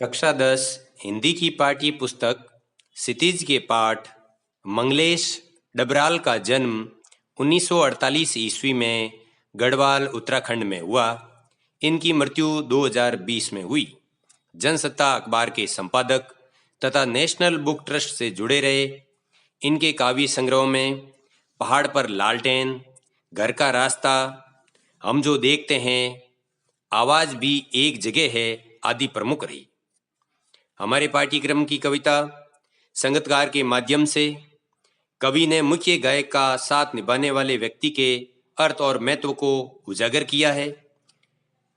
कक्षा 10 हिंदी की पाठ्य पुस्तक क्षितिज के पाठ। मंगलेश डबराल का जन्म 1948 ईस्वी में गढ़वाल उत्तराखंड में हुआ। इनकी मृत्यु 2020 में हुई। जनसत्ता अखबार के संपादक तथा नेशनल बुक ट्रस्ट से जुड़े रहे। इनके काव्य संग्रह में पहाड़ पर लालटेन, घर का रास्ता, हम जो देखते हैं, आवाज भी एक जगह है आदि प्रमुख रही। हमारे पाठ्यक्रम की कविता संगतकार के माध्यम से कवि ने मुख्य गायक का साथ निभाने वाले व्यक्ति के अर्थ और महत्व को उजागर किया है।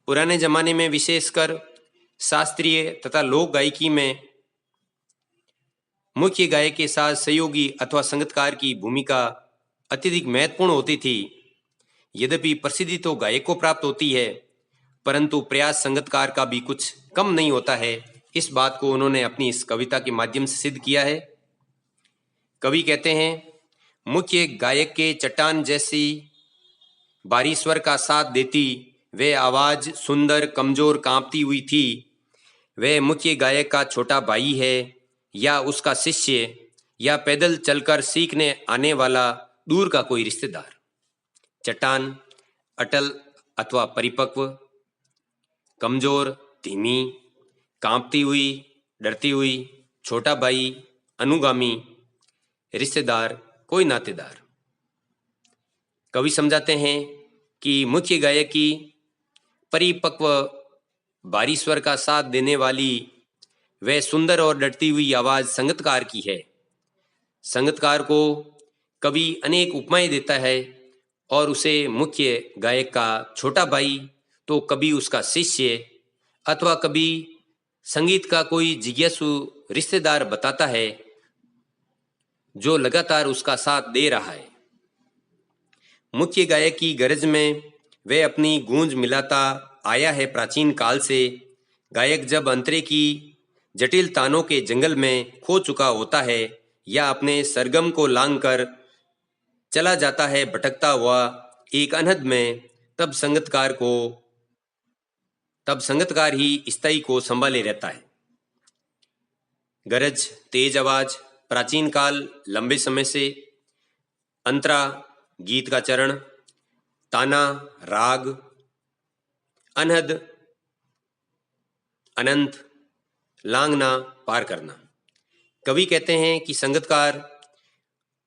पुराने जमाने में विशेषकर शास्त्रीय तथा लोक गायकी में मुख्य गायक के साथ सहयोगी अथवा संगतकार की भूमिका अत्यधिक महत्वपूर्ण होती थी। यद्यपि प्रसिद्धि तो गायक को प्राप्त होती है, परंतु प्रयास संगतकार का भी कुछ कम नहीं होता है। इस बात को उन्होंने अपनी इस कविता के माध्यम से सिद्ध किया है। कवि कहते हैं, मुख्य गायक के चट्टान जैसी बारी स्वर का साथ देती वह आवाज सुंदर, कमजोर, कांपती हुई थी। वह मुख्य गायक का छोटा भाई है या उसका शिष्य या पैदल चलकर सीखने आने वाला दूर का कोई रिश्तेदार। चट्टान अटल अथवा परिपक्व, कमजोर, धीमी, कांपती हुई, डरती हुई, छोटा भाई, अनुगामी, रिश्तेदार, कोई नातेदार। कवि समझाते हैं कि मुख्य गायक की परिपक्व बारी स्वर का साथ देने वाली वह सुंदर और डरती हुई आवाज संगतकार की है। संगतकार को कवि अनेक उपमाएं देता है और उसे मुख्य गायक का छोटा भाई तो कभी उसका शिष्य अथवा कभी संगीत का कोई जिज्ञासु रिश्तेदार बताता है जो लगातार उसका साथ दे रहा है। मुख्य गायक की गरज में वह अपनी गूंज मिलाता आया है प्राचीन काल से। गायक जब अंतरे की जटिल तानों के जंगल में खो चुका होता है या अपने सरगम को लांग कर चला जाता है भटकता हुआ एक अनहद में, तब संगतकार ही स्थायी को संभाले रहता है। गरज, तेज आवाज, प्राचीन काल, लंबे समय से, अंतरा, गीत का चरण, ताना, राग, अनहद, अनंत, लांगना, पार करना। कवि कहते हैं कि संगतकार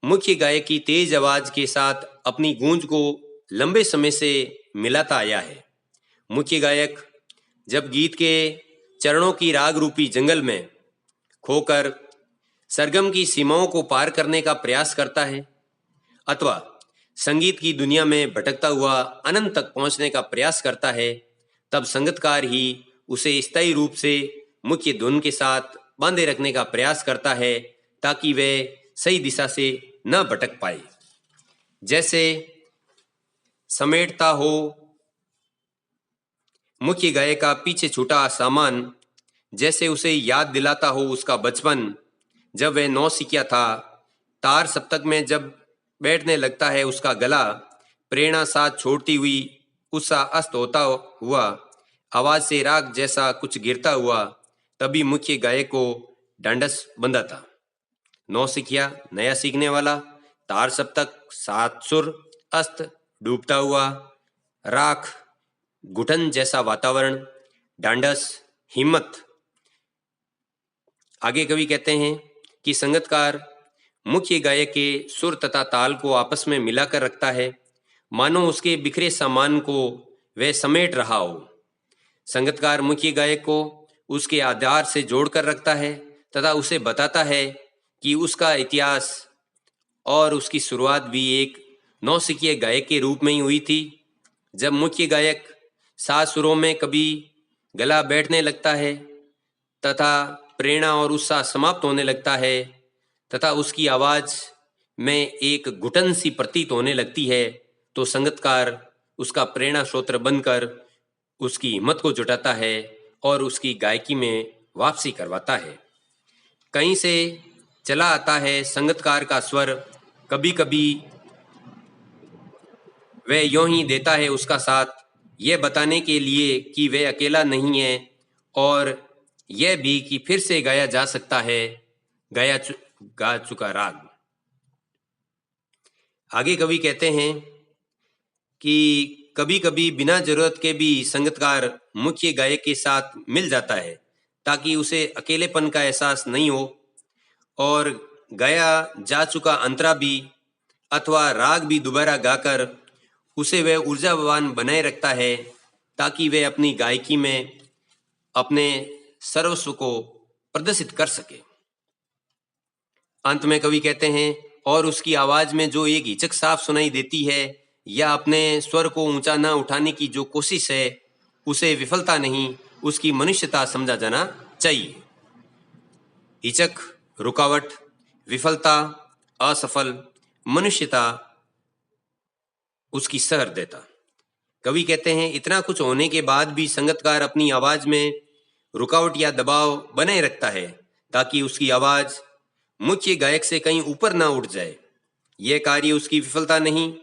मुख्य गायक की तेज आवाज के साथ अपनी गूंज को लंबे समय से मिलाता आया है। मुख्य गायक जब गीत के चरणों की राग रूपी जंगल में खोकर सरगम की सीमाओं को पार करने का प्रयास करता है अथवा संगीत की दुनिया में भटकता हुआ अनंत तक पहुंचने का प्रयास करता है, तब संगतकार ही उसे स्थायी रूप से मुख्य धुन के साथ बांधे रखने का प्रयास करता है ताकि वह सही दिशा से न भटक पाए। जैसे समेटता हो मुख्य गायक का पीछे छूटा सामान, जैसे उसे याद दिलाता हो उसका बचपन जब वह नौसिखिया था। तार सप्तक में जब बैठने लगता है उसका गला, प्रेरणा साथ छोड़ती हुई उत्साह अस्त होता हुआ, आवाज से राग जैसा कुछ गिरता हुआ, तभी मुख्य गायक को ढांढस बंधा था। नौसिखिया, नया सीखने वाला, तार सप्तक, सात सुर, अस्त, डूबता हुआ, राख, घुटन जैसा वातावरण, ढांढस, हिम्मत। आगे कवि कहते हैं कि संगतकार मुख्य गायक के सुर तथा ताल को आपस में मिलाकर रखता है, मानो उसके बिखरे सामान को वह समेट रहा हो। संगतकार मुख्य गायक को उसके आधार से जोड़कर रखता है तथा उसे बताता है कि उसका इतिहास और उसकी शुरुआत भी एक नौसिखिए गायक के रूप में ही हुई थी। जब मुख्य गायक सात सुरों में कभी गला बैठने लगता है तथा प्रेरणा और उत्साह समाप्त होने लगता है तथा उसकी आवाज में एक घुटन सी प्रतीत होने लगती है, तो संगतकार उसका प्रेरणा स्रोत बनकर उसकी हिम्मत को जुटाता है और उसकी गायकी में वापसी करवाता है। कहीं से चला आता है संगतकार का स्वर, कभी कभी वह यों ही देता है उसका साथ, यह बताने के लिए कि वह अकेला नहीं है और यह भी कि फिर से गाया जा सकता है गा चुका राग। आगे कवि कहते हैं कि कभी कभी बिना जरूरत के भी संगीतकार मुख्य गायक के साथ मिल जाता है ताकि उसे अकेलेपन का एहसास नहीं हो, और गाया जा चुका अंतरा भी अथवा राग भी दोबारा गाकर उसे वह ऊर्जावान बनाए रखता है ताकि वह अपनी गायकी में अपने सर्वस्व को प्रदर्शित कर सके। अंत में कवि कहते हैं, और उसकी आवाज में जो एक हिचक साफ सुनाई देती है या अपने स्वर को ऊंचा न उठाने की जो कोशिश है, उसे विफलता नहीं, उसकी मनुष्यता समझा जाना चाहिए। हिचक, रुकावट, विफलता, असफल, मनुष्यता, उसकी सहृदयता। कवि कहते हैं, इतना कुछ होने के बाद भी संगीतकार अपनी आवाज में रुकावट या दबाव बनाए रखता है ताकि उसकी आवाज मुख्य गायक से कहीं ऊपर ना उठ जाए। यह कार्य उसकी विफलता नहीं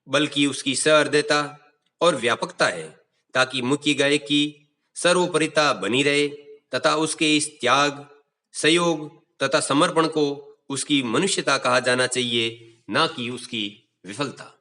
बल्कि उसकी सहृदयता और व्यापकता है ताकि मुख्य गायक की सर्वोपरिता बनी रहे तथा उसके इस त्याग, सहयोग तथा समर्पण को उसकी मनुष्यता कहा जाना चाहिए, ना कि उसकी विफलता।